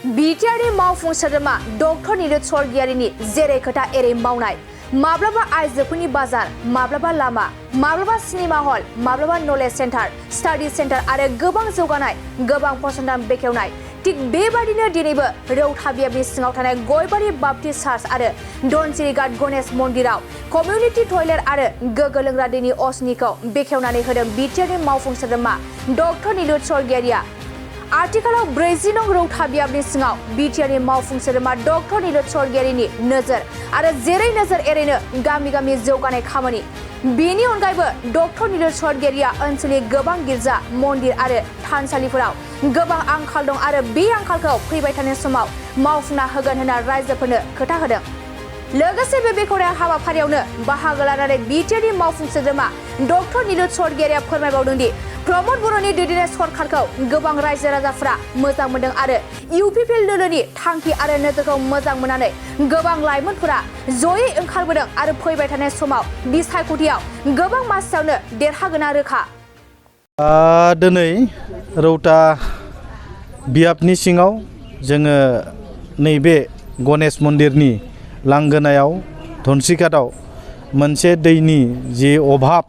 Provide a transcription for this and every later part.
बिटिआरनि मावफुं सोद्रोमा डक्टर नीरज स्वर्गियारिनि जेरै खोथा एरै मावनाय माब्लाबा आइजोफोरनि बाजार माब्लाबा लामा माब्लाबा सिनेमा हल माब्लाबा नलेज सेन्टार स्टाडि सेन्टार आरो गोबां जौगानाय गोबां फसंथान बेखेवनाय थिग बेबादिनो दिनैबो रौता बियाबनि सिङाव थानाय गयबारि बाप्टिस्ट चार्च आरो धनसिरि घाट गणेश मन्दिराव कमिउनिटि टयलेट आरो गोग्गो लोंग्रा दैनि असनिखौ बेखेवनानै होदों बिटिआरनि मावफुं सोद्रोमा डक्टर नीरज स्वर्गियारिया। आथिखालाव 40 नं रौता बियाबनि सिङाव बिटिआरनि मावफुं सोद्रोमा डक्टर नीरज स्वर्गियारिनि नोजोर आरो जेरै नोजोर एरैनो गामि गामि जौगानाय खामानि। बेनि अनगायैबो डक्टर नीरज स्वर्गियारिया ओनसोलनि गोबां गिर्जा मन्दिर आरो थानसालिफोराव गोबां आंखाल दं आरो बे आंखालखौ फैबाय थानाय समाव मावफुंना होगोन होनना रायजोफोरनो खोथा होदों। लोगोसे बे बेखेवनाय हाबाफारियावनो बाहागो लानानै बिटिआरनि मावफुं सोद्रोमा डक्टर नीरज स्वर्गियारिया फोरमायबावदों दि प्रमद बर'नि दैदेननाय सरकारखौ गोबां रायजो राजाफोरा मोजां मोनदों आरो इउपिपिएल दोलोनि थांखि आरो नोजोरखौ मोजां मोननानै गोबां लाइमोनफोरा जयै ओंखारबोदों आरो फैबाय थानाय समाव बिसायख'थियाव गोबां मासियावनो देरहागोना रोखा। दिनै रौता बियाबनि सिङाव जोङो नैबे गणेश मन्दिरनि लांगोनायाव धनसिघाटआव मोनसे दैनि जि अभाब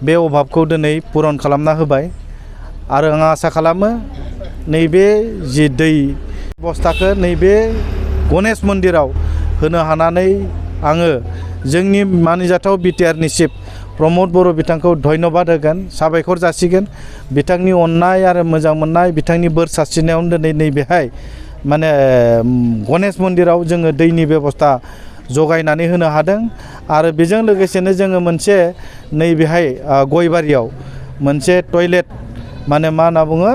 बे अभाबखौ दिनै पुरन खालामना होबाय आरो आं आसा खालामो नैबे जि दै बेबस्थाखौ नैबे गणेश मन्दिराव होनो हानानै आङो जोंनि मानिजाथाव बिटिआरनि चिफ प्रमद बर' बिथांखौ धन्यबाद होगोन साबायखर जासिगोन। बिथांनि अननाय आरो मोजां मोननाय बिथांनि बोर सारस्रिनायावनो दिनै नैबेहाय माने गणेश मन्दिराव जोङो दैनि बेबस्था जगायनानै होनो हादों आरो बेजों लोगोसेनो जोङो मोनसे नैबेहाय गयबारियाव मोनसे टयलेट माने मा होनना बुङो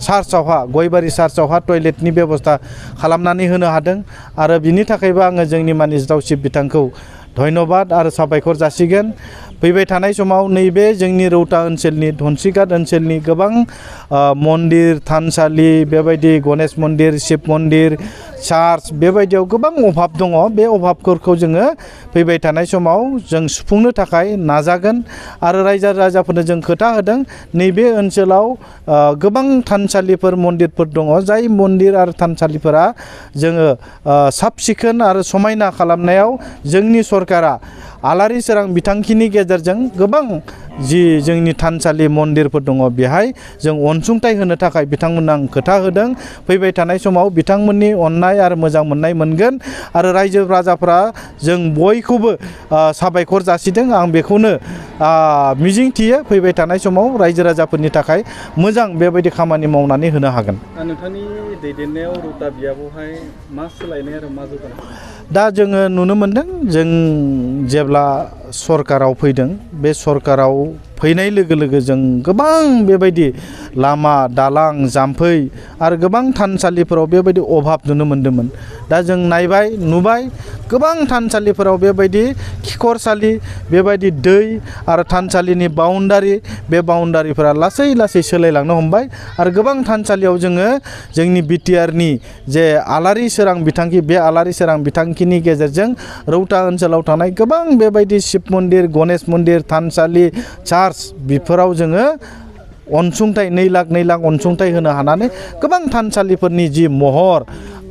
चार्चआवहा गयबारि चार्चआवहा टयलेटनि बेबस्था खालामनानै होनो हादों आरो बिनि थाखायबो आङो जोंनि मानिजाथाव चिफ बिथांखौ धन्यबाद आरो साबायखर जासिगोन। फैबाय थानाय समाव नैबे जोंनि रौता ओनसोलनि धनसिघाट ओनसोलनि गोबां मन्दिर थानसालि बेबायदि गणेश मन्दिर शिब मन्दिर चार्च बेबायदियाव गोबां अभाब दङ। बे अभाबफोरखौ जोङो फैबाय थानाय समाव जों सुफुंनो थाखाय नाजागोन आरो रायजो राजाफोरनो जों खोथा होदों नैबे ओनसोलाव गोबां थानसालिफोर मन्दिरफोर दङ जाय मन्दिर आरो थानसालिफोरा जोङो साब सिखोन आरो समायना खालामनायाव जोंनि सरकारा आलारि सोरां बिथांखिनि गेजेरजों गोबां जि जोंनि थानसालि मन्दिरफोर दङ बेहाय जों अनसुंथाइ होनो थाखाय बिथांमोननो आं खोथा होदों। फैबाय थानाय समाव बिथांमोननि अननाय आरो मोजां मोननाय मोनगोन आरो रायजो राजाफ्रा जों बयखौबो साबायखर जासिदों। आं बेखौनो मिजिंथियो फैबाय थानाय समाव रायजो राजाफोरनि थाखाय मोजां बेबायदि खामानि मावनानै होनो हागोन। नोंथांनि दैदेननायाव रौता बियाबावहाय मा सोलायनाय आरो मा जौगानाय? दा जोङो नुनो मोनदों जों जेब्ला सरकाराव फैदों बे सरकाराव फैनाय लोगो लोगो जों गोबां बेबायदि लामा दालां जाम्फै आरो गोबां थानसालिफोराव बेबायदि अभाब नुनो मोन्दोंमोन। दा जों नायबाय नुबाय गोबां थानसालिफोराव बेबायदि खिखरसालि बेबायदि दै आरो थानसालिनि बाउन्डारि बे बाउन्डारिफोरा लासै लासै सोलायलांनो हमबाय आरो गोबां थानसालियाव जोङो जोंनि बिटिआरनि जे आलारि सोरां बिथांखि बे आलारि सोरां बिथांखिनि गेजेरजों रौता ओनसोलाव थानाय गोबां बेबायदि शिब मन्दिर गणेश मन्दिर थानसालि चार्च बेफोराव जोङो अनसुंथाइ 2 लाख अनसुंथाइ होनो हानानै गोबां थानसालिफोरनि जि महर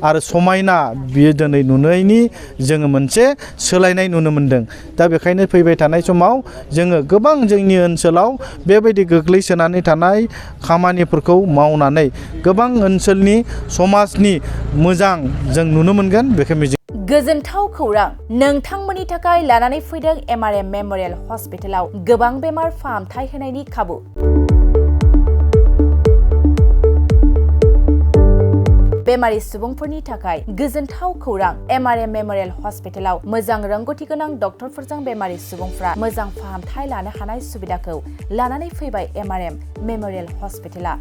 आरो समायना बियो दिनै नुनायनि जोङो मोनसे सोलायनाय नुनो मोन्दों। दा बेखायनो फैबाय थानाय समाव जोङो गोबां जोंनि ओनसोलाव बेबायदि गोग्लैसोनानै थानाय खामानिफोरखौ मावनानै गोबां ओनसोलनि समाजनि मोजां जों नुनो मोनगोन बेखौ मिजिं गोजोनथाव खौरां नोंथांमोननि थाखाय लानानै फैदों एमआरएम मेम'रियेल हस्पिटालाव गोबां बेमार फाहामथाय होनायनि खाबु। बेमारि सुबुंफोरनि थाखाय गोजोनथाव खौरां एमआरएम मेम'रियेल हस्पिटालाव मोजां रोंगौथि गोनां डक्टरफोरजों बेमारि सुबुंफ्रा मोजां फाहामथाय लानो हानाय सुबिदाखौ लानानै फैबाय एमआरएम मेम'रियेल हस्पिटाला।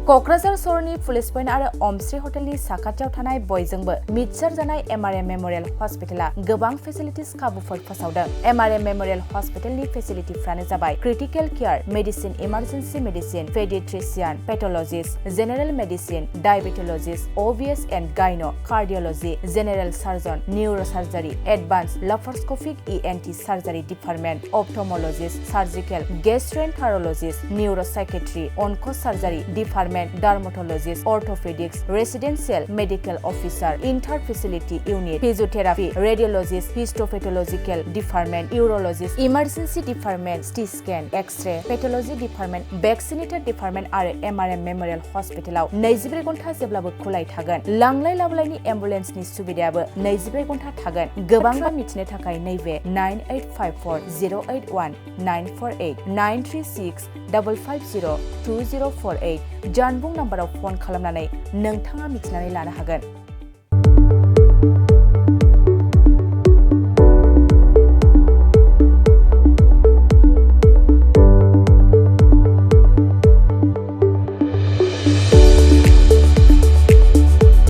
क'क्राझार सहरनि पुलिस पइन्ट आरो अमश्री हटेलनि साखाथियाव थानाय बयजोंबो मिथिसार जानाय एमआरएम मेम'रियेल हस्पिटाला गोबां फेसिलिटिस खाबुफोर फोसावदों। एमआरएम मेम'रियेल हस्पिटालनि फेसिलिटिफ्रानो जाबाय critical care medicine emergency medicine paediatrician pathologist general medicine diabetologist OBS and gyno cardiology general surgeon neuro surgery advance laparoscopic ENT surgery department ophthalmologist surgical gastroenterologist neuro psychiatry onco surgery department department dermatologist orthopaedics residential medical officer inter facility unit physiotherapy radiologist histopathological department urologist emergency department CT scan X-ray pathology department vaccinator department आरो MRM memorial हस्पिटालाव 24 घन्टा जेब्लाबो खुलाय थागोन लांलाय लाबोलायनि एम्बुलेन्सनि सुबिदायाबो 24 घन्टा थागोन गोबां मिथिनो थाखाय नैबे 9854081948 936 550 2048 जानबुं नाम्बाराव फन खालामनानै नोंथाङा मिथिनानै लानो हागोन।